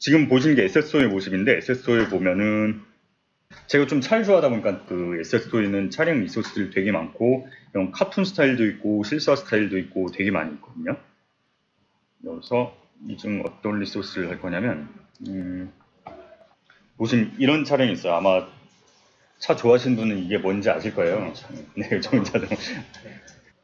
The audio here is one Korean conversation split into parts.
지금 보시는 게 SSO의 모습인데, SSO에 보면은 제가 좀 차를 좋아하다 보니까 그 SSO에는 촬영 리소스들이 되게 많고, 이런 카툰 스타일도 있고 실사 스타일도 있고 되게 많이 있거든요. 여기서 이 중 어떤 리소스를 할 거냐면, 보시면 이런 차량이 있어요. 아마 차 좋아하시는 분은 이게 뭔지 아실 거예요. 네, 좋은 차량.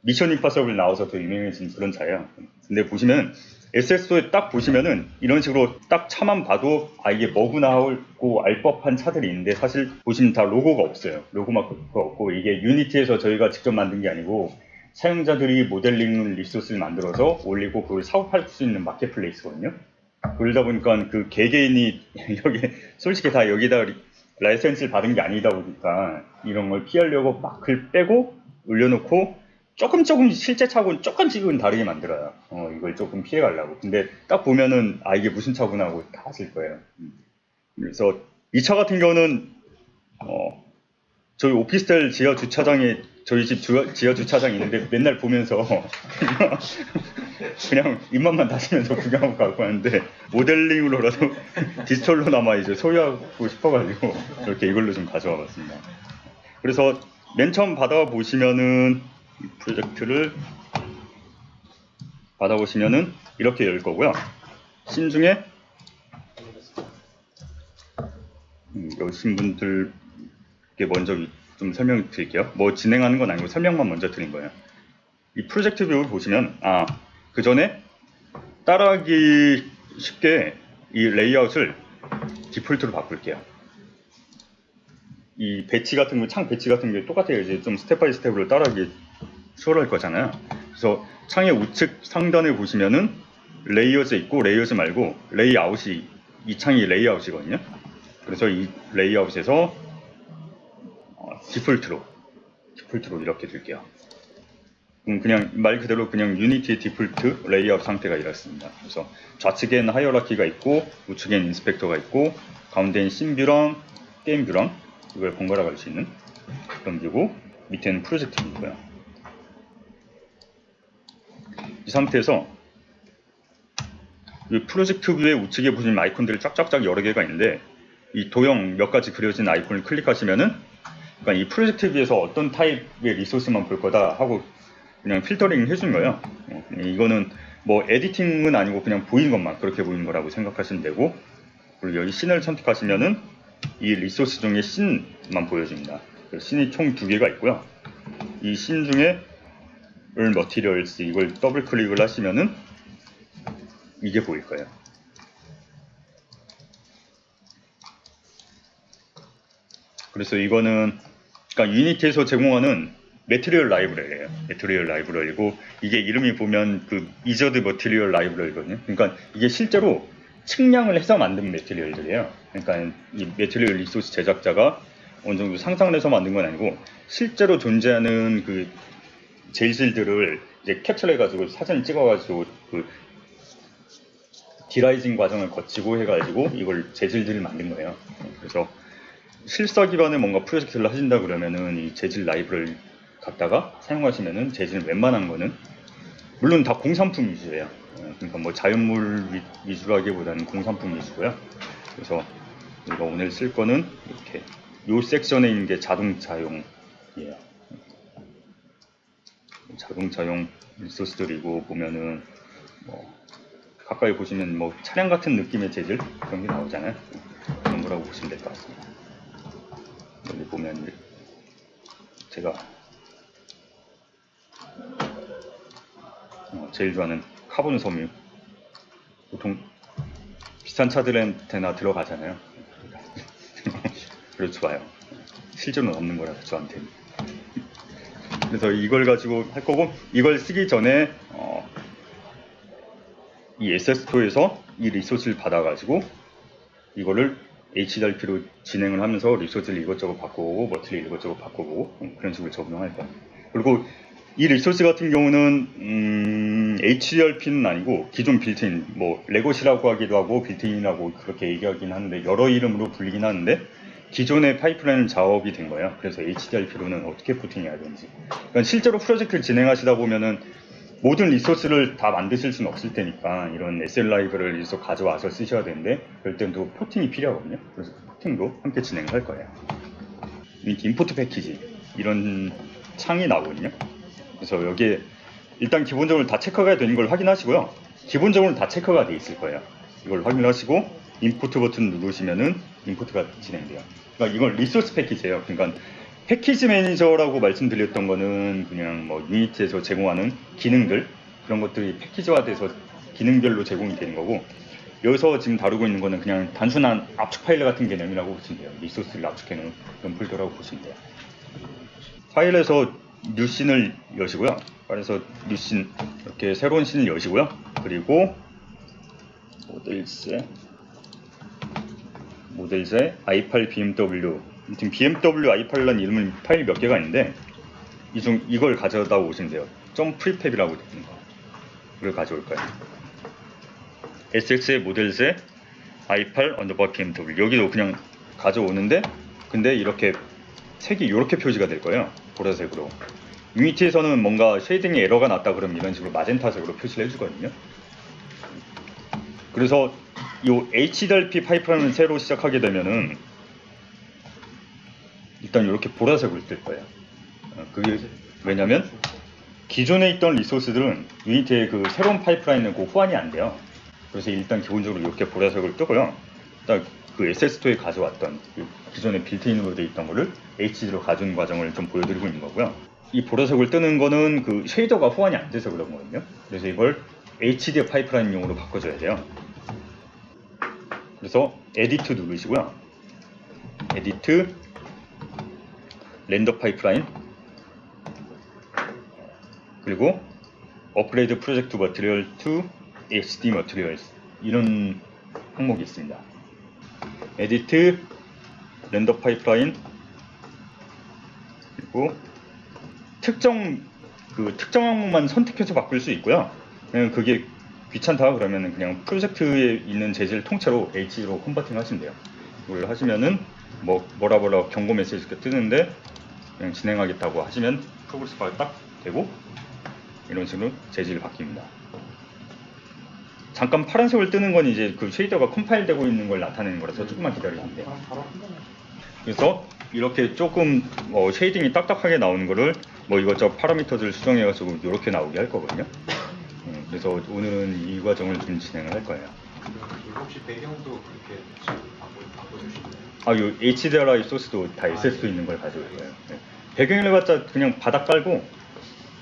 미션 임파서블 나와서 더 유명해진 그런 차예요. 근데 보시면 SSO에 딱 보시면은 이런 식으로 딱 차만 봐도 아 이게 뭐구나 하고 알 법한 차들이 있는데, 사실 보시면 다 로고가 없어요. 로고 마크가 없고, 이게 유니티에서 저희가 직접 만든 게 아니고 사용자들이 모델링 리소스를 만들어서 올리고 그걸 사고 팔 수 있는 마켓플레이스거든요. 그러다 보니까 그 개개인이 여기 솔직히 다 여기다 라이센스를 받은 게 아니다 보니까 이런 걸 피하려고 막 글 빼고 올려놓고 조금 실제 차고는 조금씩은 다르게 만들어요. 이걸 조금 피해가려고. 근데 딱 보면은 아 이게 무슨 차구나 하고 다 아실 거예요. 그래서 이 차 같은 경우는 저희 오피스텔 지하 주차장에 저희 집 지하 주차장이 있는데 맨날 보면서 그냥 입맛만 다시면서 구경하고 가고 하는데, 모델링으로라도 디지털로나마 이제 소유하고 싶어가지고 이렇게 이걸로 좀 가져와 봤습니다. 그래서 맨 처음 받아보시면은 이 프로젝트를 받아보시면은 이렇게 열 거고요. 신중에 오신 분들께 먼저 좀 설명드릴게요. 뭐 진행하는 건 아니고 설명만 먼저 드린 거예요. 이 프로젝트 뷰를 보시면 그 전에 따라하기 쉽게 이 레이아웃을 디폴트로 바꿀게요. 이 배치 같은 거, 창 배치 같은 게 똑같아요. 이제 좀 스텝 바이 스텝으로 따라하기 수월할 거잖아요. 그래서 창의 우측 상단에 보시면은 레이어즈 있고, 레이어즈 말고 레이아웃이, 이 창이 레이아웃이거든요. 그래서 이 레이아웃에서 디폴트로 이렇게 둘게요. 그냥 말 그대로 그냥 유니티의 디폴트 레이아웃 상태가 이렇습니다. 그래서 좌측엔 하이어라키가 있고, 우측엔 인스펙터가 있고, 가운데엔 씬뷰랑 게임뷰랑 이걸 번갈아 갈 수 있는 그런 뷰고, 밑에는 프로젝트 뷰고요. 이 상태에서 이 프로젝트 뷰의 우측에 보시면 아이콘들이 쫙쫙쫙 여러 개가 있는데, 이 도형 몇 가지 그려진 아이콘을 클릭하시면은, 그러니까 이 프로젝트 뷰에서 어떤 타입의 리소스만 볼 거다 하고 그냥 필터링 해준 거예요. 이거는 뭐 에디팅은 아니고 그냥 보이는 것만 그렇게 보이는 거라고 생각하시면 되고, 그리고 여기 씬을 선택하시면은 이 리소스 중에 씬만 보여줍니다. 씬이 총 2개가 있고요. 이 씬 중에 Earn Materials 이걸 더블 클릭을 하시면은 이게 보일 거예요. 그래서 이거는 그러니까 유니티에서 제공하는 매트리얼 라이브러리예요. 매트리얼 라이브러리고, 이게 이름이 보면 그 이저드 머티리얼 라이브러리거든요. 그러니까 이게 실제로 측량을 해서 만든 매트리얼들이에요. 그러니까 이 매트리얼 리소스 제작자가 어느 정도 상상을 해서 만든 건 아니고, 실제로 존재하는 그 재질들을 이제 캡처해가지고 사진을 찍어가지고 그 디라이징 과정을 거치고 해가지고 이걸 재질들을 만든 거예요. 그래서 실사 기반의 뭔가 프로젝트를 하신다 그러면은 이 재질 라이브를 갖다가 사용하시면은 재질 웬만한 거는 물론 다 공산품 위주예요. 그러니까 뭐 자연물 위주라기보다는 공산품 위주고요. 그래서 우리가 오늘 쓸 거는 이렇게 요 섹션에 있는 게 자동차용이에요. 자동차용 리소스들이고, 보면은 뭐 가까이 보시면 뭐 차량 같은 느낌의 재질 그런 게 나오잖아요. 그런 거라고 보시면 될 것 같습니다. 여기 보면 제가 제일 좋아하는 카본 섬유, 보통 비싼 차들한테나 들어가잖아요. 그래서 좋아요. 실제로는 없는 거라서 저한테. 그래서 이걸 가지고 할 거고, 이걸 쓰기 전에 이 SS토에서 이 리소스를 받아가지고 이거를 HDRP로 진행을 하면서 리소스를 이것저것 바꾸고 머티리얼 이것저것 바꾸고 그런 식으로 적용할 거예요. 그리고 이 리소스 같은 경우는 HDRP는 아니고 기존 빌트인, 뭐 레고시라고 하기도 하고 빌트인이라고 그렇게 얘기하긴 하는데, 여러 이름으로 불리긴 하는데 기존의 파이프라인 작업이 된 거예요. 그래서 HDRP로는 어떻게 포팅해야 되는지, 그러니까 실제로 프로젝트를 진행하시다 보면은 모든 리소스를 다 만드실 수는 없을 테니까 이런 SL 라이브를 여기서 가져와서 쓰셔야 되는데 그럴 때는 또 포팅이 필요하거든요. 그래서 포팅도 함께 진행을 할 거예요. 임포트 패키지 이런 창이 나오거든요. 그래서 여기에 일단 기본적으로 다 체크가 되는 걸 확인하시고요. 기본적으로 다 체크가 돼 있을 거예요. 이걸 확인하시고 임포트 버튼 누르시면은 임포트가 진행돼요. 그러니까 이건 리소스 패키지예요. 그러니까 패키지 매니저라고 말씀드렸던 거는 그냥 뭐 유니티에서 제공하는 기능들 그런 것들이 패키지화돼서 기능별로 제공이 되는 거고 여기서 지금 다루고 있는 거는 그냥 단순한 압축 파일 같은 개념이라고 보시면 돼요. 리소스를 압축해놓은 그런 폴더라고 보시면 돼요. 파일에서 뉴씬을 여시고요. 파일에서 뉴씬 이렇게 새로운 씬을 여시고요. 그리고 모델세 i8 BMW 지금 BMW i8이라는 이름은 파일 몇 개가 있는데 이걸 가져다 오시면 돼요. .prepab이라고 되는 거. 이걸 가져올 거예요. SX의 모델세 i8 언더바 BMW 여기도 그냥 가져오는데 근데 이렇게 색이 이렇게 표시가 될 거예요. 보라색으로. 유니티에서는 뭔가 쉐이딩에 에러가 났다 그러면 이런 식으로 마젠타색으로 표시를 해주거든요. 그래서 이 HDRP 파이프라인을 새로 시작하게 되면은 일단 이렇게 보라색으로 뜰 거예요. 그게 왜냐면 기존에 있던 리소스들은 유니티의 그 새로운 파이프라인은 그 호환이 안 돼요. 그래서 일단 기본적으로 이렇게 보라색으로 뜨고요. 일단 그 SS2에 가져왔던 그 기존에 빌트인으로 되어 있던 거를 HD로 가져온 과정을 좀 보여드리고 있는 거고요. 이 보라색을 뜨는 거는 그 쉐이더가 호환이 안 돼서 그런 거거든요. 그래서 이걸 HD 파이프라인용으로 바꿔줘야 돼요. 그래서 에디트 누르시고요. 에디트 렌더 파이프라인 그리고 업그레이드 프로젝트 머티리얼 to HD 머티리얼 이런 항목이 있습니다. 에디트 렌더 파이프라인 그리고 특정 항목만 선택해서 바꿀 수 있고요. 그냥 그게 귀찮다 그러면 그냥 프로젝트에 있는 재질 통째로 HD로 컨버팅 하시면 돼요. 이걸 하시면은 뭐라 경고 메시지가 뜨는데 그냥 진행하겠다고 하시면 프로그레스 바가 딱 되고 이런 식으로 재질이 바뀝니다. 잠깐 파란색을 뜨는 건 이제 그 쉐이더가 컴파일 되고 있는 걸 나타내는 거라서 조금만 기다리면 돼요. 그래서 이렇게 조금 쉐이딩이 딱딱하게 나오는 거를 이것저것 파라미터들 수정해가지고 이렇게 나오게 할 거거든요. 그래서 오늘은 이 과정을 좀 진행을 할 거예요. 혹시 배경도 그렇게 바꿔주시나요? 요 HDRI 소스도 다 SS도 있는 걸 가져올 거예요. 네. 배경을 갖다 그냥 바닥 깔고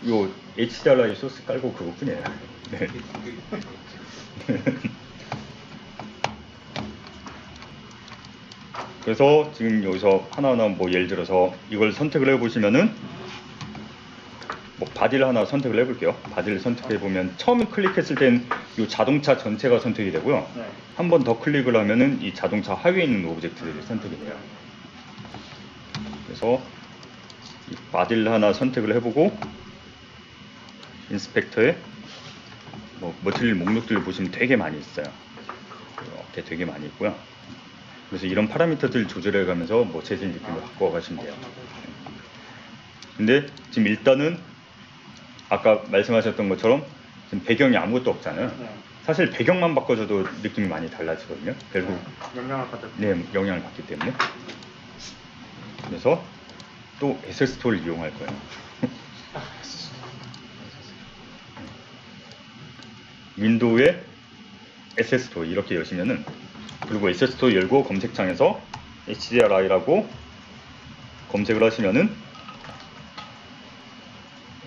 요 HDRI 소스 깔고 그거뿐이에요. 네. 그래서 지금 여기서 하나하나 예를 들어서 이걸 선택을 해보시면은 바디를 하나 선택을 해볼게요. 바디를 선택해 보면 처음 클릭했을 땐 이 자동차 전체가 선택이 되고요. 네. 한 번 더 클릭을 하면은 이 자동차 하위에 있는 오브젝트들이 선택이 돼요. 그래서 이 바디를 하나 선택을 해보고 인스펙터에 머티리얼 목록들을 보시면 되게 많이 있어요. 이렇게 되게 많이 있고요. 그래서 이런 파라미터들 조절해 가면서 재질 느낌을 바꿔 가시면 돼요. 근데 지금 일단은 아까 말씀하셨던 것처럼 지금 배경이 아무것도 없잖아요. 사실 배경만 바꿔줘도 느낌이 많이 달라지거든요. 결국 영향을 받기 때문에. 그래서 또 SS토어를 이용할 거예요. 윈도우에 SS토어 이렇게 여시면은 그리고 SS토어 열고 검색창에서 HDRI라고 검색을 하시면은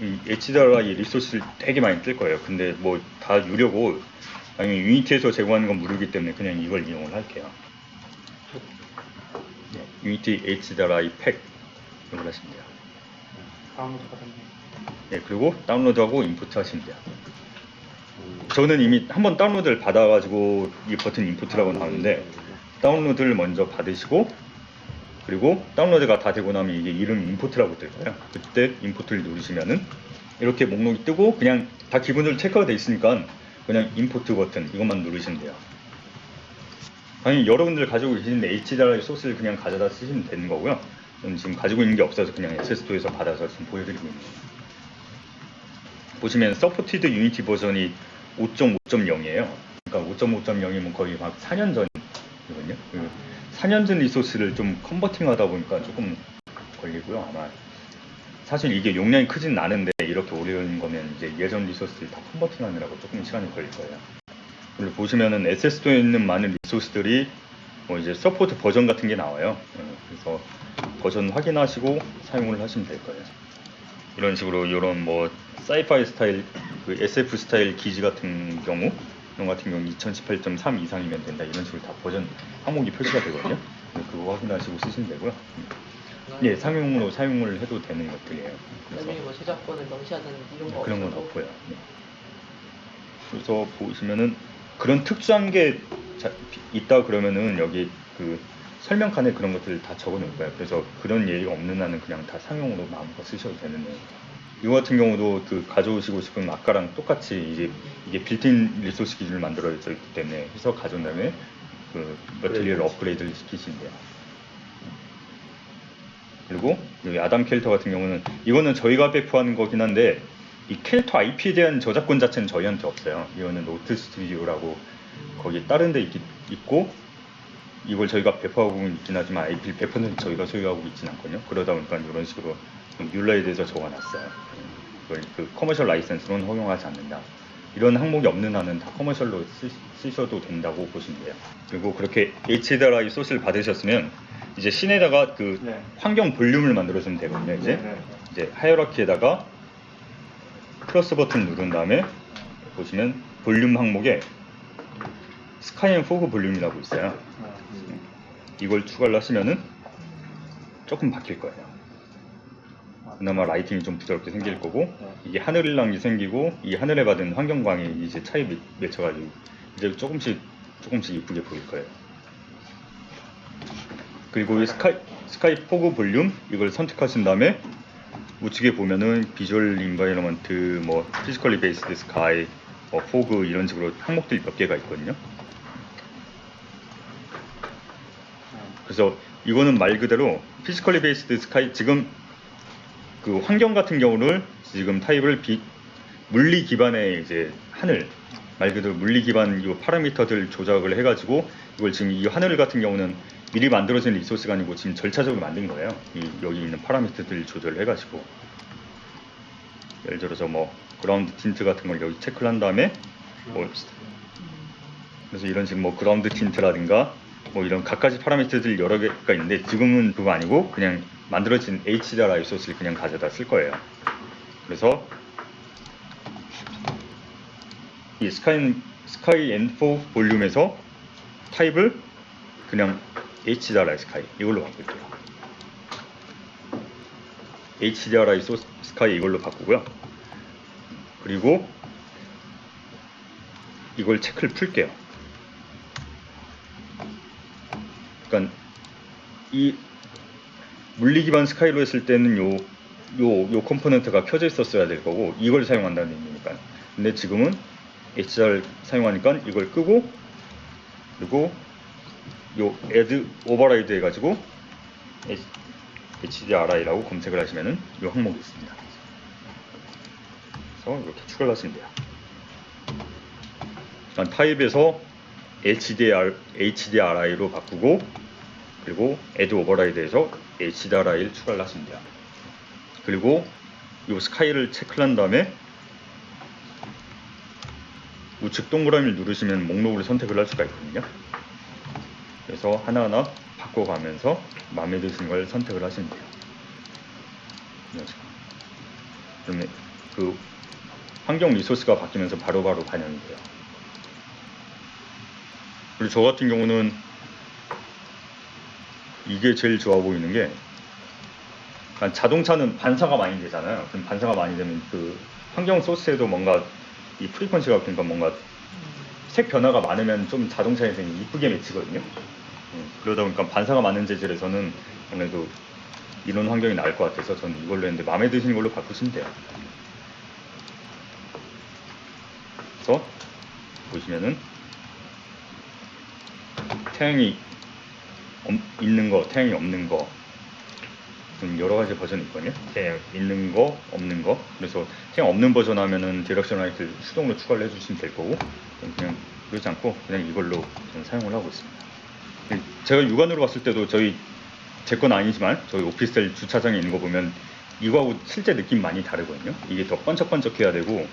이 HDRI 리소스 되게 많이 뜰 거예요. 근데 다 유료고 아니면 유니티에서 제공하는 건 무료이기 때문에 그냥 이걸 이용을 할게요. 네, 유니티 HDRI 팩 이걸 하시면 돼요. 다운로드 받았네요. 네, 그리고 다운로드하고 임포트 하시면 돼요. 저는 이미 한번 다운로드를 받아가지고 이 버튼 임포트라고 나오는데 다운로드를 먼저 받으시고 그리고 다운로드가 다 되고 나면 이게 이름 임포트라고 뜰 거예요. 그때 임포트를 누르시면은 이렇게 목록이 뜨고 그냥 다 기본적으로 체크가 돼 있으니까 그냥 임포트 버튼 이것만 누르시면 돼요. 당연히 여러분들 가지고 계시는데 HDRI 소스를 그냥 가져다 쓰시면 되는 거고요. 저는 지금 가지고 있는 게 없어서 그냥 SS2에서 받아서 지금 보여드리고 있는 거예요. 보시면 서포티드 유니티 버전이 5.5.0이에요. 그러니까 5.5.0이면 거의 막 4년 전이거든요. 그 4년 전 리소스를 좀 컨버팅하다 보니까 조금 걸리고요. 아마 사실 이게 용량이 크진 않은데 이렇게 오래 걸린 거면 이제 예전 리소스를 다 컨버팅하느라고 조금 시간이 걸릴 거예요. 그리고 보시면은 SSD에 있는 많은 리소스들이 뭐 이제 서포트 버전 같은 게 나와요. 그래서 버전 확인하시고 사용을 하시면 될 거예요. 이런 식으로 이런 뭐 사이파이 스타일, 그 SF 스타일 기지 같은 경우, 이런 같은 경우 2018.3 이상이면 된다. 이런 식으로 다 버전 항목이 표시가 되거든요. 그거 확인하시고 쓰시면 되고요. 예, 상용으로 사용을 해도 되는 것들이에요. 나중에 뭐 저작권을 명시하는 이런 거 그런 건 없어도 없고요. 네. 그래서 보시면은 그런 특수한 게 있다 그러면은 여기 그 설명칸에 그런 것들을 다 적어 놓을 거예요. 그래서 그런 예의가 없는 한은 그냥 다 상용으로 마음껏 쓰셔도 되는데, 이거 같은 경우도 그 가져오시고 싶으면 아까랑 똑같이 이제 이게 빌트인 리소스 기준을 만들어져 있기 때문에 해서 가져온 다음에 그 머티리얼 업그레이드를 시키시면 돼요. 그리고 여기 아담 캐릭터 같은 경우는 이거는 저희가 배포하는 거긴 한데 이 캐릭터 IP에 대한 저작권 자체는 저희한테 없어요. 이거는 노트 스튜디오라고 거기 다른 데 있고 이걸 저희가 배포하고 있긴 하지만 IP를 100% 저희가 소유하고 있진 않거든요. 그러다 보니까 이런 식으로 뮬러에 대해서 적어놨어요. 이걸 그 커머셜 라이센스로는 허용하지 않는다. 이런 항목이 없는 한은 다 커머셜로 쓰셔도 된다고 보시면 돼요. 그리고 그렇게 HDRI 소스를 받으셨으면 이제 씬에다가 그 네. 환경 볼륨을 만들어주면 되거든요. 이제 네. 이제 하이어라키에다가 플러스 버튼 누른 다음에 보시면 볼륨 항목에 스카이 앤 포그 볼륨이라고 있어요. 이걸 추가를 하시면은 조금 바뀔 거예요. 그나마 라이팅이 좀 부드럽게 생길 거고, 이게 하늘이랑이 생기고 이 하늘에 받은 환경광이 이제 차에 맺혀가지고 이제 조금씩 이쁘게 보일 거예요. 그리고 이 스카이 포그 볼륨 이걸 선택하신 다음에 우측에 보면은 비주얼 인바이러먼트, 뭐 피지컬리 베이스드 스카이, 뭐 포그 이런 식으로 항목들이 몇 개가 있거든요. 그래서 이거는 말 그대로 피지컬리 베이스드 스카이, 지금 그 환경 같은 경우를 지금 타입을 물리 기반의 이제 하늘, 말 그대로 물리 기반 이 파라미터들 조작을 해가지고 이걸 지금 이 하늘 같은 경우는 미리 만들어진 리소스가 아니고 지금 절차적으로 만든 거예요. 여기 있는 파라미터들 조절을 해가지고, 예를 들어서 뭐 그라운드 틴트 같은 걸 여기 체크를 한 다음에 뭐 그래서 이런 식으로 뭐 그라운드 틴트라든가 뭐 이런 갖가지 파라미터들 여러 개가 있는데 지금은 그거 아니고 그냥 만들어진 HDRI 소스를 그냥 가져다 쓸 거예요. 그래서 이 스카이 앤4 볼륨에서 타입을 그냥 HDRI 스카이 이걸로 바꿀게요. HDRI 스카이 이걸로 바꾸고요. 그리고 이걸 체크를 풀게요. 그러니까 이 물리 기반 스카이로 했을 때는 요 컴포넌트가 켜져 있었어야 될 거고 이걸 사용한다는 의미니까. 근데 지금은 HDR 사용하니까 이걸 끄고 그리고 요 add override 해가지고 HDRI라고 검색을 하시면은 요 항목이 있습니다. 그래서 이렇게 추가를 하시면 돼요. 일단 타입에서 HDRI로 바꾸고 그리고 add override에서 HDRI를 추가를 하시면 돼요. 그리고 요 스카이를 체크를 한 다음에 우측 동그라미를 누르시면 목록을 선택을 할 수가 있거든요. 그래서 하나하나 바꿔가면서 마음에 드시는 걸 선택을 하시면 돼요. 그러면 그 환경 리소스가 바뀌면서 바로바로 반영이 돼요. 그리고 저 같은 경우는 이게 제일 좋아 보이는 게, 자동차는 반사가 많이 되잖아요. 그럼 반사가 많이 되면 그 환경 소스에도 뭔가 이 프리퀀시가, 그러니까 뭔가 색 변화가 많으면 좀 자동차에서 이쁘게 맺히거든요. 그러다 보니까 반사가 많은 재질에서는 아무래도 이런 환경이 나을 것 같아서 저는 이걸로 했는데 마음에 드시는 걸로 바꾸시면 돼요. 그래서 보시면은 태양이 있는 거, 태양이 없는 거, 좀 여러 가지 버전이 있거든요. 그냥 있는 거, 없는 거. 그래서 그냥 없는 버전 하면은 디렉션 라이트 수동으로 추가를 해주시면 될 거고, 그냥 그러지 않고 그냥 이걸로 저는 사용을 하고 있습니다. 제가 육안으로 봤을 때도 제 건 아니지만 저희 오피스텔 주차장에 있는 거 보면 이거하고 실제 느낌 많이 다르거든요. 이게 더 번쩍번쩍해야 되고,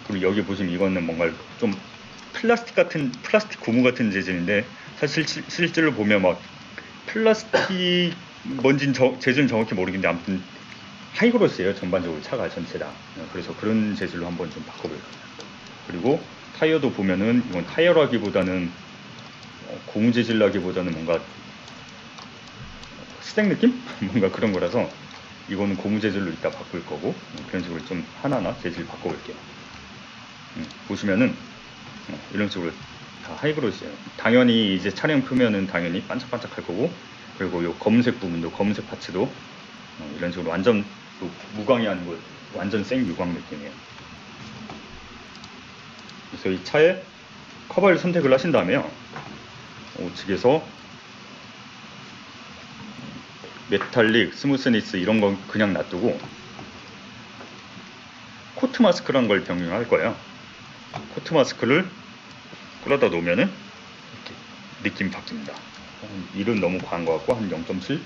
그리고 여기 보시면 이거는 뭔가 좀 플라스틱 고무 같은 재질인데, 사실 실제로 보면 막 플라스틱 뭔진 재질은 정확히 모르겠는데 아무튼 하이그로스예요. 전반적으로 차가 전체 다. 그래서 그런 재질로 한번 좀 바꿔볼 겁니다. 그리고 타이어도 보면은 이건 타이어라기보다는 고무 재질라기보다는 뭔가 스택 느낌? 뭔가 그런 거라서 이거는 고무 재질로 이따 바꿀 거고, 그런 식으로 좀 하나하나 재질 바꿔볼게요. 보시면은 이런 식으로 다 하이그로스예요. 당연히 이제 차량 표면은 당연히 반짝반짝할 거고, 그리고 요 검은색 부분도, 검은색 파츠도 이런 식으로 완전 무광이 아니고 완전 생 유광 느낌이에요. 그래서 이 차에 커버를 선택을 하신 다음에요, 우측에서 메탈릭, 스무스니스 이런 건 그냥 놔두고 코트 마스크란 걸 병행할 거예요. 코트 마스크를 끌어다 놓으면은 이렇게 느낌이 바뀝니다. 일은 너무 과한 것 같고 한 0.7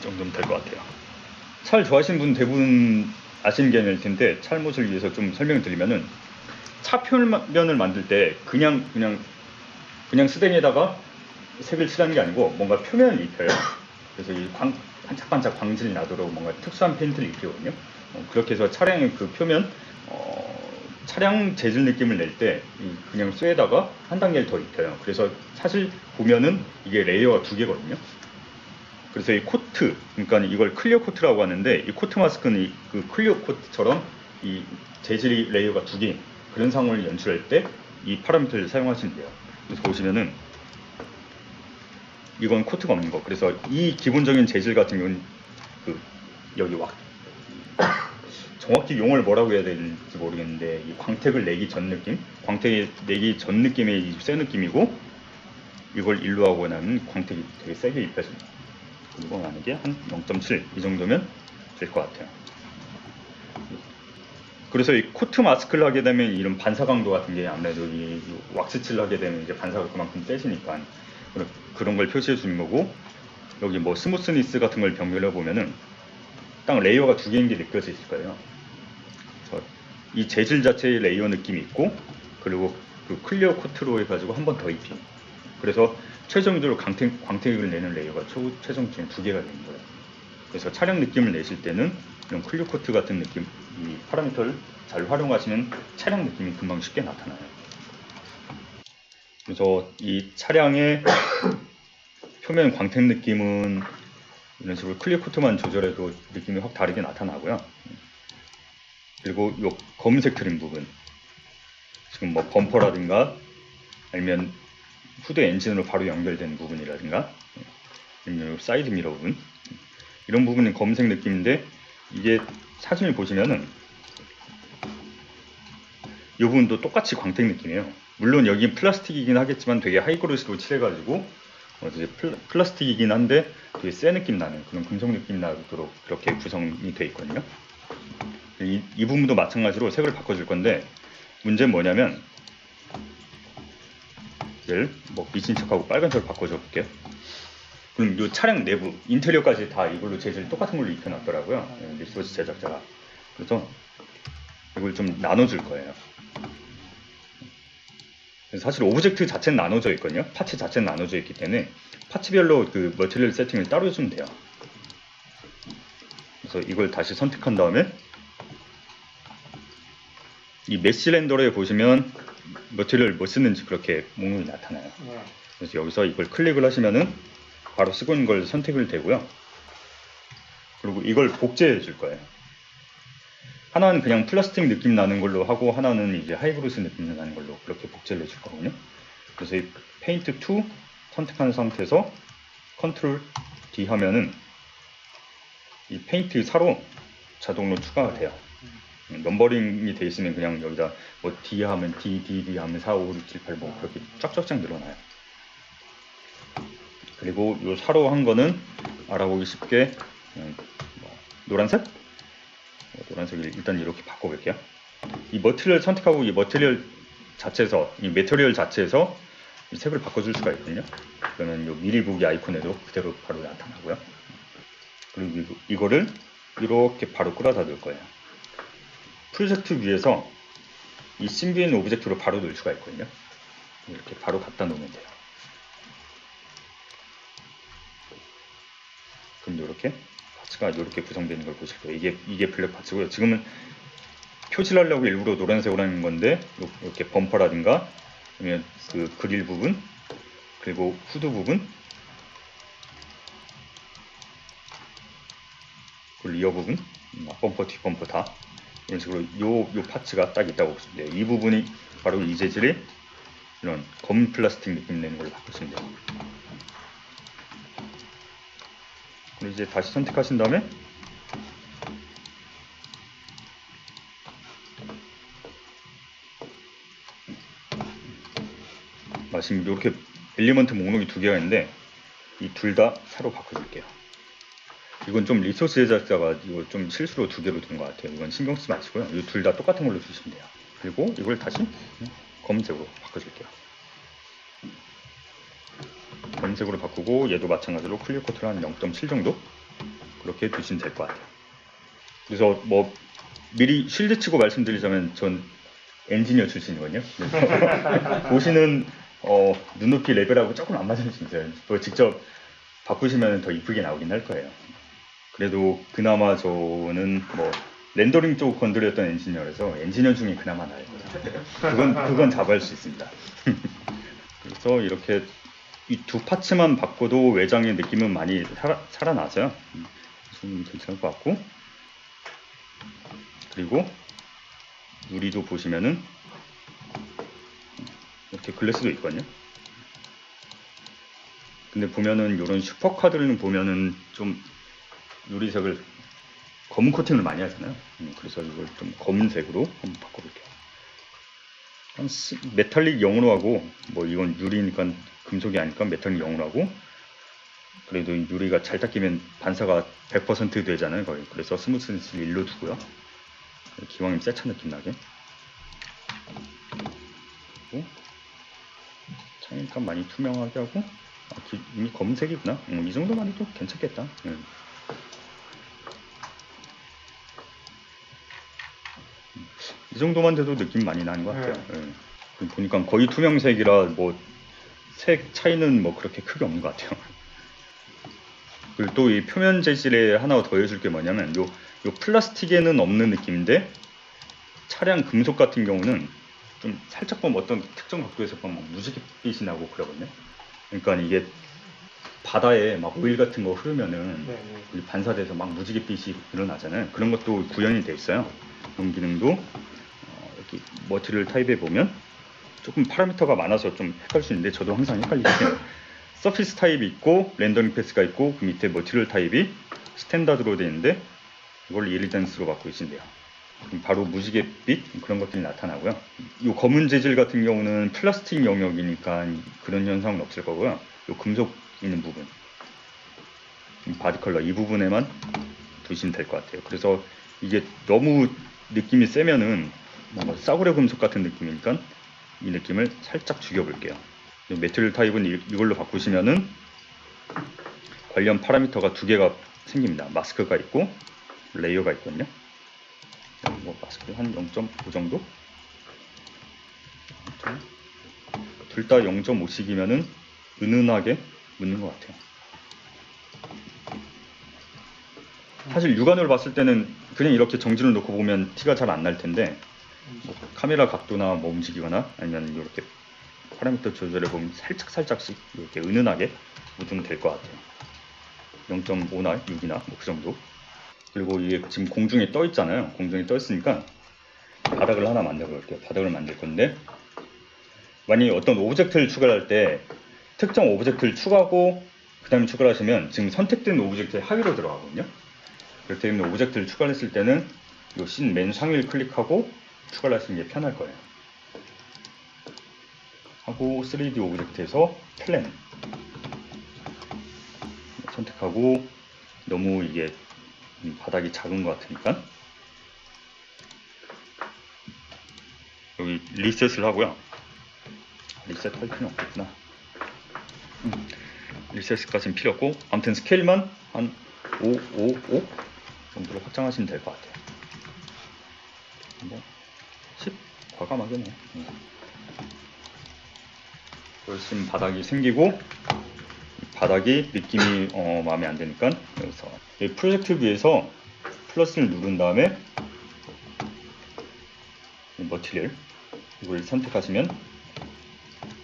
정도면 될 것 같아요. 차를 좋아하시는 분 대부분 아시는 게 아닐 텐데, 찰못을 위해서 좀 설명을 드리면은, 차 표면을 만들 때 그냥 스댕에다가 색을 칠하는 게 아니고 뭔가 표면을 입혀요. 그래서 이 반짝반짝 광질이 나도록 뭔가 특수한 페인트를 입히거든요. 그렇게 해서 차량의 그 표면, 차량 재질 느낌을 낼 때 그냥 쇠에다가 한 단계를 더 입혀요. 그래서 사실 보면은 이게 레이어가 2개거든요. 그래서 이 코트, 그러니까 이걸 클리어 코트라고 하는데, 이 코트 마스크는 그 클리어 코트처럼 이 재질 레이어가 2개, 그런 상황을 연출할 때 이 파라미터를 사용하시면 돼요. 그래서 보시면은 이건 코트가 없는 거. 그래서 이 기본적인 재질 같은 경우는 여기 정확히 용어를 뭐라고 해야 될지 모르겠는데, 이 광택을 내기 전 느낌, 광택을 내기 전 느낌의 새 느낌이고, 이걸 일로 하고 나면 광택이 되게 세게 입혀집니다. 이거 만약에 한 0.7 이 정도면 될 것 같아요. 그래서 이 코트 마스크를 하게 되면 이런 반사 강도 같은 게 아무래도 이 왁스칠을 하게 되면 이제 반사가 그만큼 세지니까 그런 걸 표시해 주는 거고, 여기 뭐 스무스니스 같은 걸 병렬해 보면은 딱 레이어가 2개인 게 느껴지실 거예요. 그래서 이 재질 자체의 레이어 느낌이 있고, 그리고 그 클리어 코트로 해가지고 한 번 더 입힌. 그래서 최종적으로 광택을 내는 레이어가 최종적으로 2개가 되는 거예요. 그래서 차량 느낌을 내실 때는 이런 클리어 코트 같은 느낌, 이 파라미터를 잘 활용하시면 차량 느낌이 금방 쉽게 나타나요. 그래서 이 차량의 표면 광택 느낌은 이런 식으로 클리어 코트만 조절해도 느낌이 확 다르게 나타나고요. 그리고 이 검은색 트림 부분, 지금 뭐 범퍼라든가 아니면 후드 엔진으로 바로 연결된 부분이라든가 아니면 사이드 미러 부분, 이런 부분은 검은색 느낌인데, 이게 사진을 보시면은 이 부분도 똑같이 광택 느낌이에요. 물론 여기 플라스틱이긴 하겠지만 되게 하이그로스로 칠해가지고 이제 플라스틱이긴 한데 되게 새 느낌 나는 그런 금속 느낌 나도록 그렇게 구성이 되어 있거든요. 이 부분도 마찬가지로 색을 바꿔줄 건데, 문제는 뭐냐면, 얘를 뭐 미친 척하고 빨간색으로 바꿔줘 볼게요. 그럼 이 차량 내부 인테리어까지 다 이걸로 재질 똑같은 걸로 입혀놨더라고요, 리소스 제작자가. 그래서 이걸 좀 나눠줄 거예요. 사실 오브젝트 자체는 나눠져 있거든요. 파츠 자체는 나눠져 있기 때문에 파츠별로 그 머티리얼 세팅을 따로 해주면 돼요. 그래서 이걸 다시 선택한 다음에 이 메시 렌더에 보시면 머티리얼 뭐 쓰는지 그렇게 목록이 나타나요. 그래서 여기서 이걸 클릭을 하시면은 바로 쓰고 있는 걸 선택을 되고요. 그리고 이걸 복제해 줄 거예요. 하나는 그냥 플라스틱 느낌 나는 걸로 하고, 하나는 이제 하이그로스 느낌 나는 걸로 그렇게 복제를 해줄 거거든요. 그래서 이 페인트 2 선택한 상태에서 컨트롤 D 하면은 이 페인트 4로 자동으로 추가가 돼요. 넘버링이 돼 있으면 그냥 여기다 뭐 D 하면 D 하면 4, 5, 6, 7, 8 뭐 그렇게 쫙쫙쫙 늘어나요. 그리고 요 4로 한 거는 알아보기 쉽게 노란색? 노란색을 일단 이렇게 바꿔볼게요. 이 머티리얼 선택하고 이 머티리얼 자체에서 이 색을 바꿔줄 수가 있거든요. 그러면 이 미리 보기 아이콘에도 그대로 바로 나타나고요. 그리고 이거를 이렇게 바로 끌어다 놓을 거예요. 프로젝트 위에서 이 싱비인 오브젝트로 바로 넣을 수가 있거든요. 이렇게 바로 갖다 놓으면 돼요. 그럼 이렇게 파츠가 이렇게 구성되는 걸 보실 거예요. 이게 블랙 파츠고요. 지금은 표시를 하려고 일부러 노란색으로 하는 건데 이렇게 범퍼라든가 아니면 그 그릴 부분 그리고 후드 부분 그리고 리어 부분 범퍼 뒷범퍼 다 이런 식으로 요 파츠가 딱 있다고 보시면 돼요. 이 부분이 바로 이 재질의 이런 검은 플라스틱 느낌 내는 걸로 바꾸시면 돼요. 그리고 이제 다시 선택하신 다음에 지금 이렇게 엘리먼트 목록이 두 개가 있는데 이 둘 다 새로 바꿔줄게요. 이건 좀 리소스 제작자가 이거 좀 실수로 두 개로 둔 것 같아요. 이건 신경 쓰지 마시고요. 이 둘 다 똑같은 걸로 주시면 돼요. 그리고 이걸 다시 검은색으로 바꿔줄게요. 검은색으로 바꾸고 얘도 마찬가지로 클리어 코트를 한 0.7 정도 그렇게 두시면 될 것 같아요. 그래서 뭐 미리 쉴드 치고 말씀드리자면 전 엔지니어 출신이거든요. 보시는 눈높이 레벨하고 조금 안 맞을 수 있어요. 또 직접 바꾸시면 더 이쁘게 나오긴 할 거예요. 그래도 그나마 저는 뭐 렌더링 쪽 건드렸던 엔지니어라서 엔지니어 중에 그나마 나을 거예요. 그건 자부할 수 있습니다. 그래서 이렇게 이 두 파츠만 바꿔도 외장의 느낌은 많이 살아나죠. 좀 괜찮을 것 같고 그리고 유리도 보시면은 이렇게 글래스도 있거든요. 근데 보면은 이런 슈퍼카들은 보면은 좀 유리색을 검은 코팅을 많이 하잖아요. 그래서 이걸 좀 검은색으로 한번 바꿔볼게요. 메탈릭 0으로 하고 뭐 이건 유리니까 금속이 아니까 메탈릭 0으로 하고 그래도 유리가 잘 닦이면 반사가 100% 되잖아요. 거의. 그래서 스무스니스를 1로 두고요. 기왕이면 세차 느낌 나게 창일감 많이 투명하게 하고 이미 검은색이구나. 이 정도만 해도 괜찮겠다. 이 정도만 돼도 느낌 많이 나는 것 같아요. 보니까 거의 투명색이라 뭐 색 차이는 뭐 그렇게 크게 없는 것 같아요. 그리고 또 이 표면 재질에 하나 더 해줄 게 뭐냐면 요 플라스틱에는 없는 느낌인데 차량 금속 같은 경우는 좀 살짝 보면 어떤 특정 각도에서 보면 무지갯빛이 나고 그러거든요. 그러니까 이게 바다에 막 오일 같은 거 흐르면은 반사돼서 막 무지갯빛이 일어나잖아요. 그런 것도 구현이 돼 있어요. 그런 기능도 이렇게 머티리얼 타입에 보면 조금 파라미터가 많아서 좀 헷갈릴 수 있는데 저도 항상 헷갈리거든요. 서피스 타입이 있고 렌더링 패스가 있고 그 밑에 머티리얼 타입이 스탠다드로 되어 있는데 이걸 이리던스로 바꾸고 계신데요. 바로 무지갯빛 그런 것들이 나타나고요. 이 검은 재질 같은 경우는 플라스틱 영역이니까 그런 현상은 없을 거고요. 이 금속 있는 부분, 바디 컬러 이 부분에만 두시면 될 것 같아요. 그래서 이게 너무 느낌이 세면은 뭔가 싸구려 금속 같은 느낌이니까 이 느낌을 살짝 죽여볼게요. 메테리얼 타입은 이걸로 바꾸시면은 관련 파라미터가 두 개가 생깁니다. 마스크가 있고 레이어가 있거든요. 뭐 마스크 한 0.5 정도? 둘 다 0.5씩이면은 은은하게 묻는 것 같아요. 사실 육안으로 봤을 때는 그냥 이렇게 정지를 놓고 보면 티가 잘 안 날 텐데 뭐 카메라 각도나 뭐 움직이거나 아니면 이렇게 파라미터 조절해 보면 살짝씩 이렇게 은은하게 묻으면 될 것 같아요. 0.5나 6이나 뭐 그 정도. 그리고 이게 지금 공중에 떠 있잖아요. 공중에 떠 있으니까 바닥을 하나 만들어 볼게요. 바닥을 만들 건데 만약에 어떤 오브젝트를 추가할 때 특정 오브젝트를 추가하고 그 다음에 추가를 하시면 지금 선택된 오브젝트의 하위로 들어가거든요. 그렇기 때문에 오브젝트를 추가했을 때는 이 씬 맨 상위를 클릭하고 추가를 하시는 게 편할 거예요. 하고 3D 오브젝트에서 플랜 선택하고 너무 이게 바닥이 작은 것 같으니까 여기 리셋을 하고요. 리셋할 필요는 없겠구나. 리셋까지는 필요 없고, 아무튼 스케일만 한 5 정도로 확장하시면 될 것 같아요. 뭐 10 과감하게 뭐. 훨씬 바닥이 생기고, 바닥이 느낌이 마음에 안 드니까 여기서 이 프로젝트 뷰에서 플러스를 누른 다음에 머티리얼 이걸 선택하시면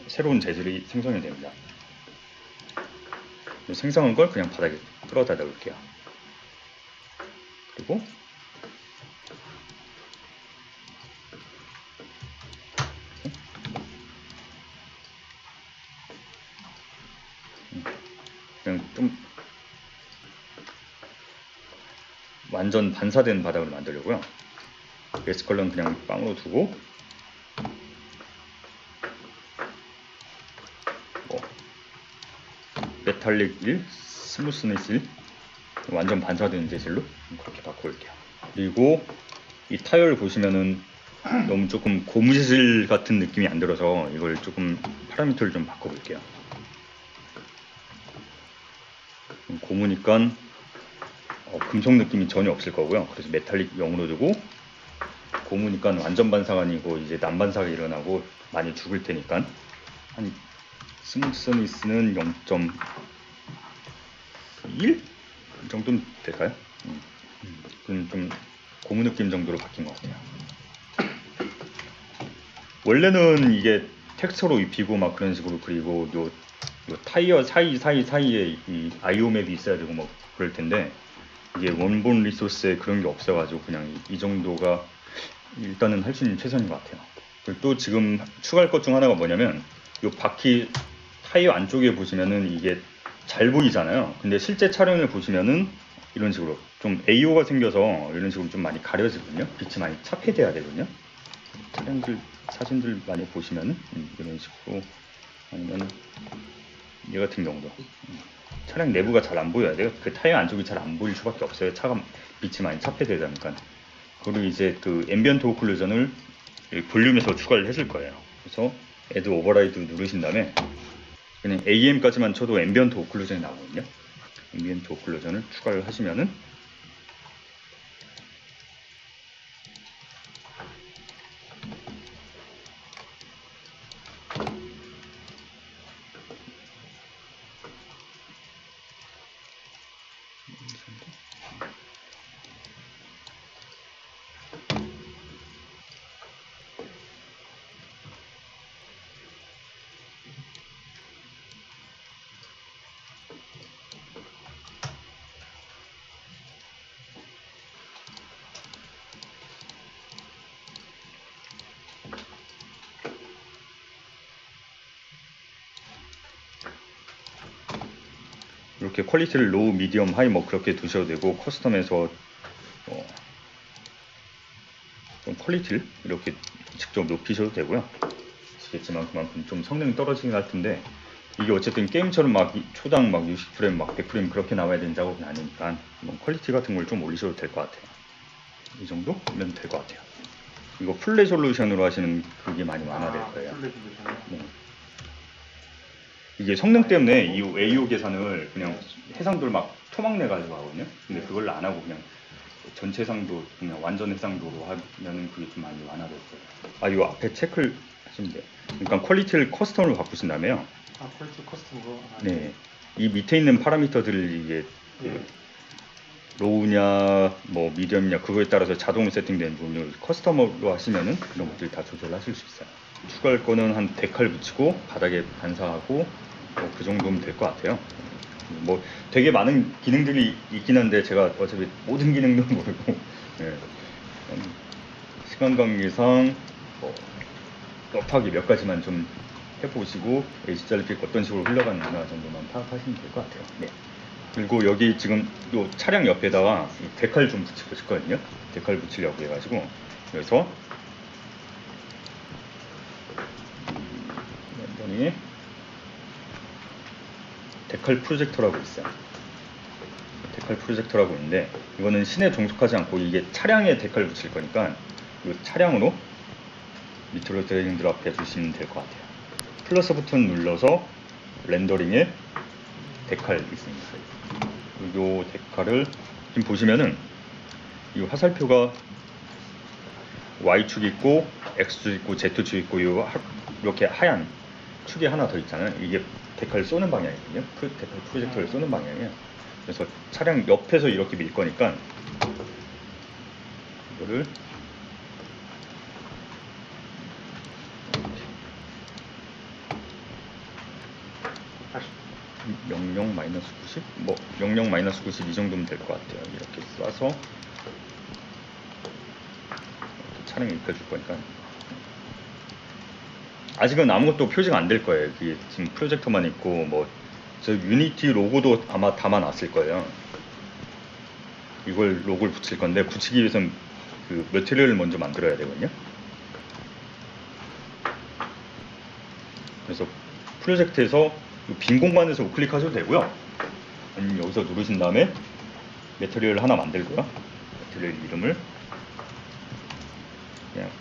새로운 재질이 생성이 됩니다. 생성한 걸 그냥 바닥에 끌어다 놓을게요. 그리고 그냥 좀 완전 반사된 바닥을 만들려고요. 베이스 컬러는 그냥 빵으로 두고 메탈릭 1, 스무스니스 1 완전 반사된 재질로 그렇게 바꿔올게요. 그리고 이 타일 보시면은 너무 조금 고무 재질 같은 느낌이 안 들어서 이걸 조금 파라미터를 좀 바꿔볼게요. 고무니까 금속 느낌이 전혀 없을 거고요. 그래서 메탈릭 0으로 두고, 고무니까 완전 반사가 아니고 이제 난반사가 일어나고 많이 죽을 테니까 한 스무스니스는 0.1 정도는 될까요? 그럼 좀 고무 느낌 정도로 바뀐 것 같아요. 원래는 이게 텍스처로 입히고 막 그런 식으로, 그리고 요 타이어 사이에 이 IO 맵이 있어야 되고 뭐 그럴 텐데, 이게 원본 리소스에 그런 게 없어가지고 그냥 이 정도가 일단은 할 수 있는 최선인 것 같아요. 그리고 또 지금 추가할 것 중 하나가 뭐냐면, 요 바퀴 타이어 안쪽에 보시면은 이게 잘 보이잖아요. 근데 실제 촬영을 보시면은 이런 식으로 좀 AO가 생겨서 이런 식으로 좀 많이 가려지거든요. 빛이 많이 차폐돼야 되거든요. 촬영들 사진들 많이 보시면은 이런 식으로, 아니면 얘 같은 경우도 차량 내부가 잘 안 보여야 돼요. 그 타이어 안쪽이 잘 안 보일 수밖에 없어요. 차가 빛이 많이 차폐되다 보니까. 그리고 이제 그 앰비언트 오클루전을 볼륨에서 추가를 해줄 거예요. 그래서 애드 오버라이드 누르신 다음에 그냥 AM까지만 쳐도 앰비언트 오클루전이 나오거든요. 앰비언트 오클루전을 추가를 하시면은 이렇게 퀄리티를 로우, 미디엄, 하이 뭐 그렇게 두셔도 되고, 커스텀에서 좀 퀄리티를 이렇게 직접 높이셔도 되고요. 아시겠지만 그만큼 좀 성능이 떨어지긴 할 텐데, 이게 어쨌든 게임처럼 막 초당 막 60프레임 막 100프레임 그렇게 나와야 되는 작업은 아니니까 뭐 퀄리티 같은 걸 좀 올리셔도 될 것 같아요. 이 정도면 될 것 같아요. 이거 풀 레졸루션으로 하시는 그게 많이 완화될 거예요. 풀 레졸루션. 네. 이게 성능 때문에 이 AO 계산을 그냥 해상도를 막 토막내 가지고 하거든요. 근데 그걸 안 하고 그냥 전체 해상도 그냥 완전 해상도로 하면은 그게 좀 많이 완화될 거예요. 이 앞에 체크를 하시면 돼요. 그러니까 퀄리티를 커스텀으로 바꾸신 다음에요. 퀄리티 커스텀으로. 네. 이 밑에 있는 파라미터들을 이게 로우냐 뭐 미디엄이냐 그거에 따라서 자동으로 세팅되는 부분을 커스텀으로 하시면은 이런 것들 다 조절하실 수 있어요. 추가할 거는 한 데칼 붙이고 바닥에 반사하고 뭐 그 정도면 될 것 같아요. 뭐 되게 많은 기능들이 있긴 한데 제가 어차피 모든 기능도 모르고 시간 관계상 뭐 럽하게 몇 가지만 좀 해보시고 HDR 어떤 식으로 흘러가는가 정도만 파악하시면 될 것 같아요. 네. 그리고 여기 지금 요 차량 옆에다가 이 데칼 좀 붙이고 싶거든요. 데칼 붙이려고 해가지고 여기서 완전히 데칼 프로젝터라고 있어요. 데칼 프로젝터라고 있는데 이거는 신에 종속하지 않고 이게 차량에 데칼 붙일 거니까 이 차량으로 밑으로 드래깅 드랍 해주시면 될 것 같아요. 플러스 버튼 눌러서 렌더링에 데칼 있습니다. 이 데칼을 지금 보시면은 이 화살표가 Y축 있고 X축 있고 Z축 있고 이렇게 하얀 축이 하나 더 있잖아요. 이게 데칼 쏘는 방향이거든요. 데칼 프로젝터를 쏘는 방향이에요. 그래서 차량 옆에서 이렇게 밀 거니까 이거를 다시 00-90? 뭐 00-90 이 정도면 될 것 같아요. 이렇게 쏴서 차량에 입혀줄 거니까 아직은 아무것도 표시가 안 될 거예요. 그게 지금 프로젝터만 있고 뭐 저 유니티 로고도 아마 담아놨을 거예요. 이걸 로고를 붙일 건데 붙이기 위해서는 그 매트리얼을 먼저 만들어야 되거든요. 그래서 프로젝트에서 빈 공간에서 우클릭하셔도 되고요. 아니면 여기서 누르신 다음에 매트리얼 하나 만들고요. 매트리얼 이름을 그냥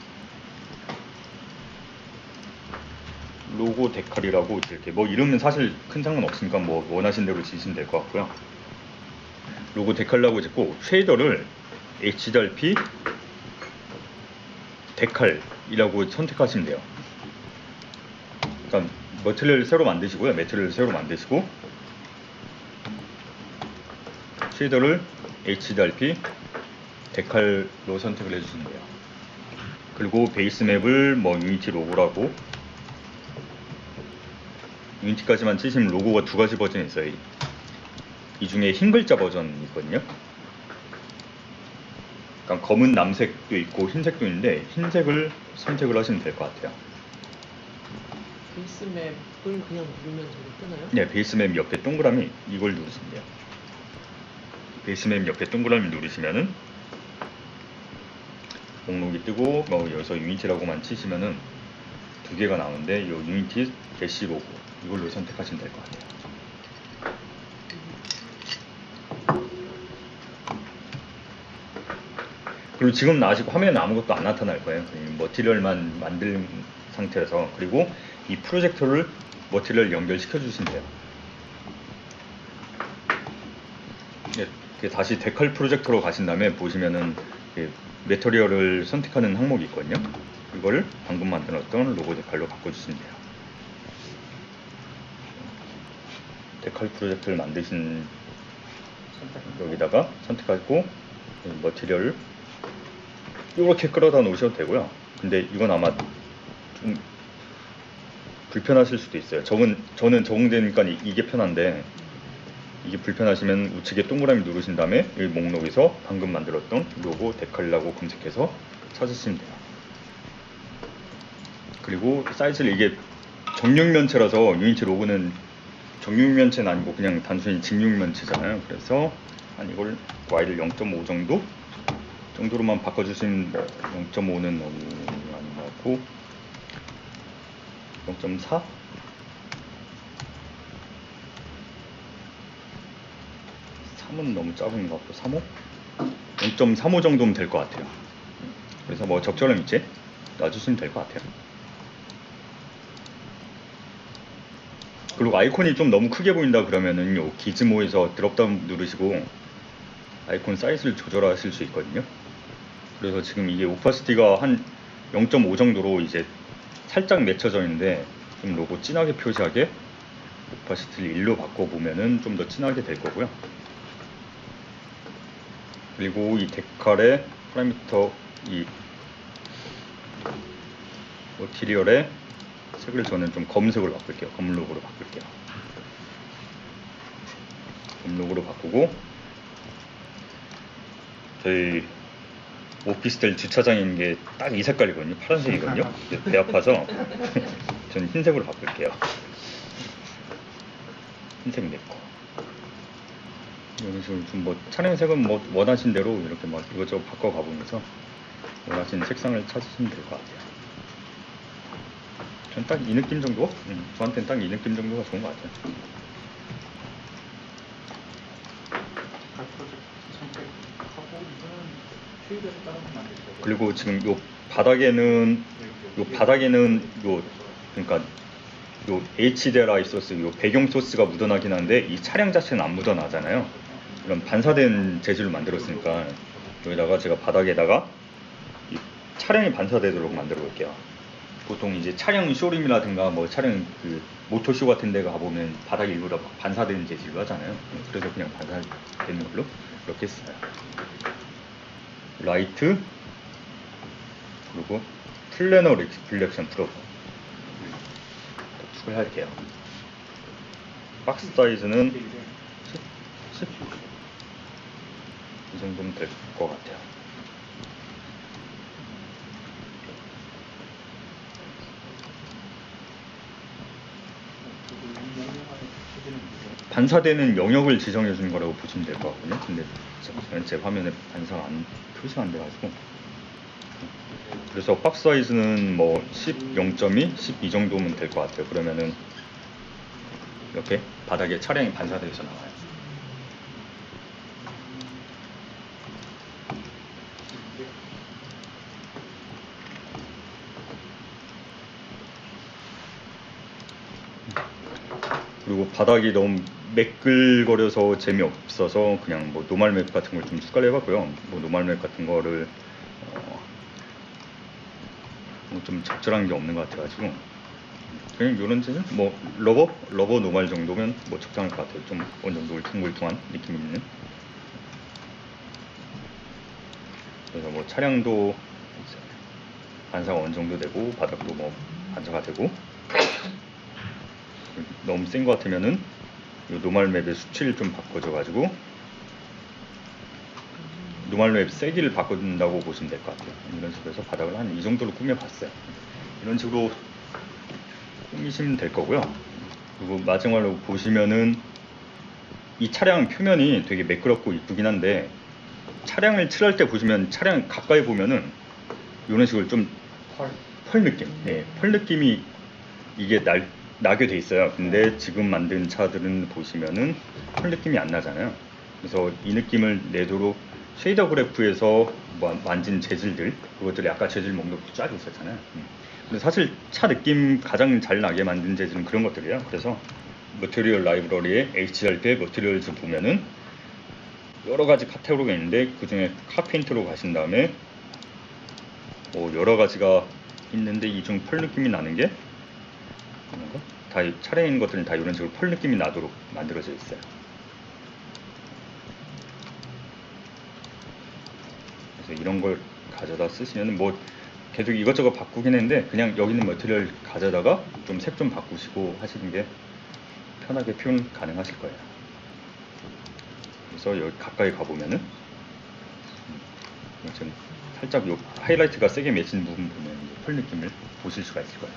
로고 데칼이라고 이렇게 뭐 이름은 사실 큰 상관 없으니까 뭐 원하신 대로 지시면 될 것 같고요. 로고 데칼이라고 짓고 쉐이더를 HDRP 데칼이라고 선택하시면 돼요. 그러니까 매트리얼을 새로 만드시고요. 매트리얼을 새로 만드시고 쉐이더를 HDRP 데칼로 선택을 해주시면 돼요. 그리고 베이스 맵을 뭐 유니티 로고라고 유니티까지만 치시면 로고가 두 가지 버전이 있어요. 이 중에 흰 글자 버전이 있거든요. 그러니까 검은 남색도 있고 흰색도 있는데 흰색을 선택을 하시면 될 것 같아요. 베이스 맵을 그냥 누르면 저기 뜨나요? 네, 베이스 맵 옆에 동그라미 이걸 누르시면 돼요. 베이스 맵 옆에 동그라미 누르시면은 목록이 뜨고 뭐 여기서 유니티라고만 치시면은 두 개가 나오는데 이 유니티 게시 로고 이걸로 선택하시면 될 것 같아요. 그리고 지금 아직 화면에 아무것도 안 나타날 거예요. 머티리얼만 만든 상태에서 그리고 이 프로젝터를 머티리얼 연결시켜 주시면 돼요. 네, 다시 데칼 프로젝터로 가신 다음에 보시면은 매터리얼을 선택하는 항목이 있거든요. 이거를 방금 만들었던 로고 데칼로 바꿔주시면 돼요. 데칼 프로젝트를 만드신 여기다가 선택하고 머티리얼을 이렇게 끌어다 놓으셔도 되고요. 근데 이건 아마 좀 불편하실 수도 있어요. 저는 적응되니까 이게 편한데 이게 불편하시면 우측에 동그라미 누르신 다음에 이 목록에서 방금 만들었던 로고 데칼이라고 검색해서 찾으시면 돼요. 그리고 사이즈를 이게 정육면체라서 유니티 로고는 정육면체는 아니고 그냥 단순히 직육면체잖아요. 그래서 한 이걸 Y를 0.5 정도로만 바꿔주시면 0.5는 너무 많이 나고 0.4? 3은 너무 작은 것 같고 3호? 0.35 정도면 될 것 같아요. 그래서 뭐 적절한 위치에 놔주시면 될 것 같아요. 그리고 아이콘이 좀 너무 크게 보인다 그러면은 요 기즈모에서 드롭다운 누르시고 아이콘 사이즈를 조절하실 수 있거든요. 그래서 지금 이게 오파시티가 한 0.5 정도로 이제 살짝 맺혀져 있는데 좀 로고 진하게 표시하게 오파시티를 1로 바꿔보면은 좀 더 진하게 될 거고요. 그리고 이 데칼의 파라미터 이 머티리얼의 색을 저는 좀 검은색으로 바꿀게요. 검은록으로 바꿀게요. 검은록으로 바꾸고 저희 오피스텔 주차장에 있는 게 딱 이 색깔이거든요. 파란색이거든요. 배 아파서 저는 흰색으로 바꿀게요. 흰색 냈고 여기서 좀 뭐 차량색은 뭐 원하신 대로 이렇게 막 이것저것 바꿔 가보면서 원하시는 색상을 찾으시면 될 것 같아요. 전 딱 이 느낌 정도? 저한테는 딱 이 느낌 정도가 좋은 것 같아요. 그리고 지금 요 바닥에는 요 그러니까 요 HDRI 소스, 요 배경 소스가 묻어나긴 한데 이 차량 자체는 안 묻어나잖아요. 이런 반사된 재질로 만들었으니까 여기다가 제가 바닥에다가 이 차량이 반사되도록 만들어 볼게요. 보통 이제 차량 쇼룸이라든가 뭐 차량 그 모터쇼 같은 데 가보면 바닥에 일부러 반사되는 재질로 하잖아요. 그래서 그냥 반사되는 걸로 이렇게 했어요. 라이트 그리고 플래너 리플렉션 프로브 추가할게요. 박스 사이즈는 10? 이 정도면 될 것 같아요. 반사되는 영역을 지정해 준 거라고 보시면 될 것 같거든요. 근데 제 화면에 반사가 표시가 안 돼가지고 그래서 박스 사이즈는 뭐 10, 0.2, 12 정도면 될 것 같아요. 그러면은 이렇게 바닥에 차량이 반사되어서 나와요. 그리고 바닥이 너무 매끌거려서 재미없어서 그냥 뭐 노멀 맵 같은 걸 좀 추가를 해봤고요. 뭐 노멀 맵 같은 거를 좀 적절한 게 없는 것 같아가지고 그냥 이런 재질 뭐 러버 노멀 정도면 뭐 적당할 것 같아요. 좀 어느 정도 울퉁불퉁한 느낌이 있는. 그래서 뭐 차량도 반사가 어느 정도 되고 바닥도 뭐 반사가 되고 너무 센 것 같으면은 이 노멀 맵의 수치를 좀 바꿔줘가지고 노멀 맵 세기를 바꾼다고 보시면 될 것 같아요. 이런 식으로 해서 바닥을 한 이 정도로 꾸며봤어요. 이런 식으로 꾸미시면 될 거고요. 그리고 마지막으로 보시면은 이 차량 표면이 되게 매끄럽고 이쁘긴 한데 차량을 칠할 때 보시면 차량 가까이 보면은 이런 식으로 좀 펄 느낌, 펄 느낌이 이게 나게 돼 있어요. 근데 지금 만든 차들은 보시면은 펄 느낌이 안 나잖아요. 그래서 이 느낌을 내도록 쉐이더 그래프에서 만진 재질들, 그것들이 아까 재질 목록이 쫙 있었잖아요. 근데 사실 차 느낌 가장 잘 나게 만든 재질은 그런 것들이에요. 그래서 머티리얼 라이브러리에 HDR 머티리얼즈 보면은 여러 가지 카테고리가 있는데 그 중에 카페인트로 가신 다음에 여러 가지가 있는데 이 중 펄 느낌이 나는 게 다 차량에 있는 것들은 다 이런 식으로 펄 느낌이 나도록 만들어져 있어요. 그래서 이런 걸 가져다 쓰시면 뭐 계속 이것저것 바꾸긴 했는데 그냥 여기 있는 머티리얼 가져다가 좀 색 좀 바꾸시고 하시는 게 편하게 표현 가능하실 거예요. 그래서 여기 가까이 가보면은 지금 살짝 요 하이라이트가 세게 맺힌 부분 보면 펄 느낌을 보실 수가 있을 거예요.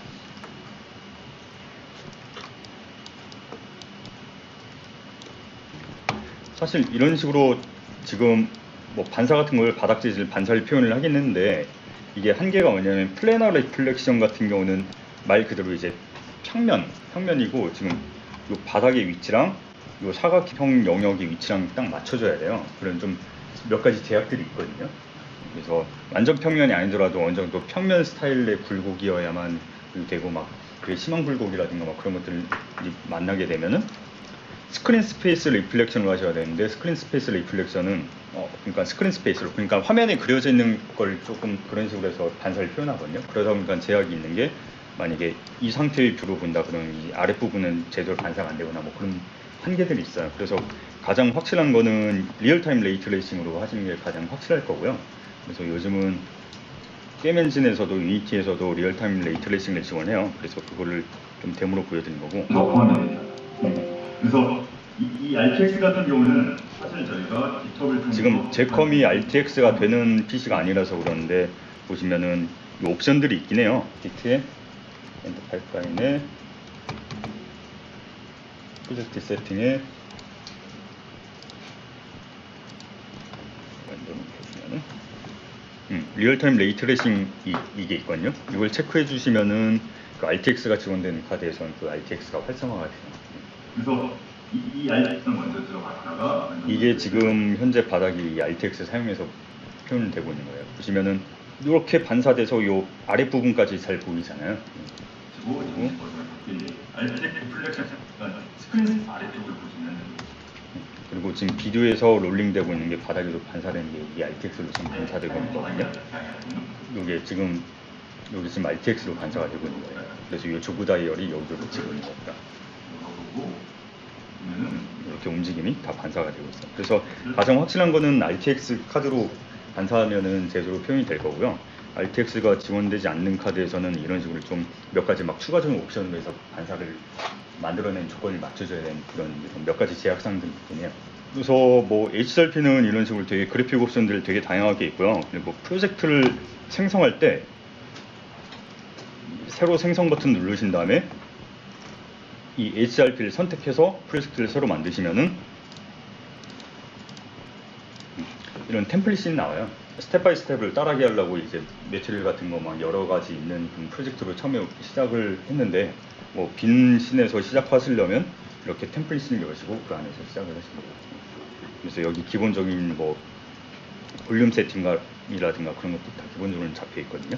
사실 이런 식으로 지금 뭐 반사 같은 걸 바닥 재질 반사를 표현을 하긴 했는데 이게 한계가 뭐냐면 플래너 리플렉션 같은 경우는 말 그대로 이제 평면이고 지금 요 바닥의 위치랑 요 사각형 영역의 위치랑 딱 맞춰줘야 돼요. 그런 좀 몇 가지 제약들이 있거든요. 그래서 완전 평면이 아니더라도 어느 정도 평면 스타일의 굴곡이어야만 되고 막 그 심한 굴곡이라든가 막 그런 것들이 만나게 되면은 스크린 스페이스 리플렉션을 하셔야 되는데 스크린 스페이스 리플렉션은 그러니까 스크린 스페이스로 그러니까 화면에 그려져 있는 걸 조금 그런 식으로 해서 반사를 표현하거든요. 그러다 보니까 제약이 있는 게 만약에 이 상태의 뷰로 본다 그러면 이 아랫부분은 제대로 반사가 안 되거나 뭐 그런 한계들이 있어요. 그래서 가장 확실한 거는 리얼타임 레이트레이싱으로 하시는 게 가장 확실할 거고요. 그래서 요즘은 게임 엔진에서도 유니티에서도 리얼타임 레이트레이싱을 지원해요. 그래서 그거를 좀 데모로 보여드린 거고. 그래서 이 RTX 같은 경우는 사실 저희가 깃허브를 지금 제 컴이 RTX가 되는 PC가 아니라서 그러는데 보시면은 이 옵션들이 있긴 해요. 기트에 엔터 파이프라인에 프로젝트 세팅에 보시면은 리얼타임 레이트레이싱 이게 있거든요. 이걸 체크해 주시면은 그 RTX가 지원되는 카드에서는 그 RTX가 활성화가 돼요. 그래서 이 RTX는 먼저 들어갔다가 이게 지금 현재 바닥이 이 RTX 사용해서 표현되고 있는 거예요. 보시면은 이렇게 반사돼서 요 아랫 부분까지 잘 보이잖아요. 그리고 그리고 지금 비디오에서 롤링되고 있는 게 바닥에도 반사되는 게 이게 RTX로 지금 반사되고 있는 거거든요. 이게 지금 여기 지금 RTX로 반사가 되고 있는 거예요. 그래서 이 조그 다이얼이 여기로 놓치고 있는 겁니다. 이렇게 움직임이 다 반사가 되고 있어요. 그래서 가장 확실한 거는 RTX 카드로 반사하면은 제대로 표현이 될 거고요. RTX가 지원되지 않는 카드에서는 이런 식으로 좀 몇 가지 막 추가적인 옵션으로 해서 반사를 만들어낸 조건을 맞춰줘야 되는 그런 몇 가지 제약사항들이 있긴 해요. 그래서 뭐 HRP는 이런 식으로 되게 그래픽 옵션들 되게 다양하게 있고요. 그리고 프로젝트를 생성할 때 새로 생성 버튼 누르신 다음에 이 HRP를 선택해서 프로젝트를 새로 만드시면은 이런 템플릿이 나와요. 스텝 바이 스텝을 따라하게 하려고 이제 매트리얼 같은 거 막 여러 가지 있는 그런 프로젝트로 처음에 시작을 했는데 뭐 빈 씬에서 시작하시려면 이렇게 템플릿을 여시고 그 안에서 시작을 하시면 돼요. 그래서 여기 기본적인 뭐 볼륨 세팅이라든가 그런 것도 다 기본적으로 잡혀 있거든요.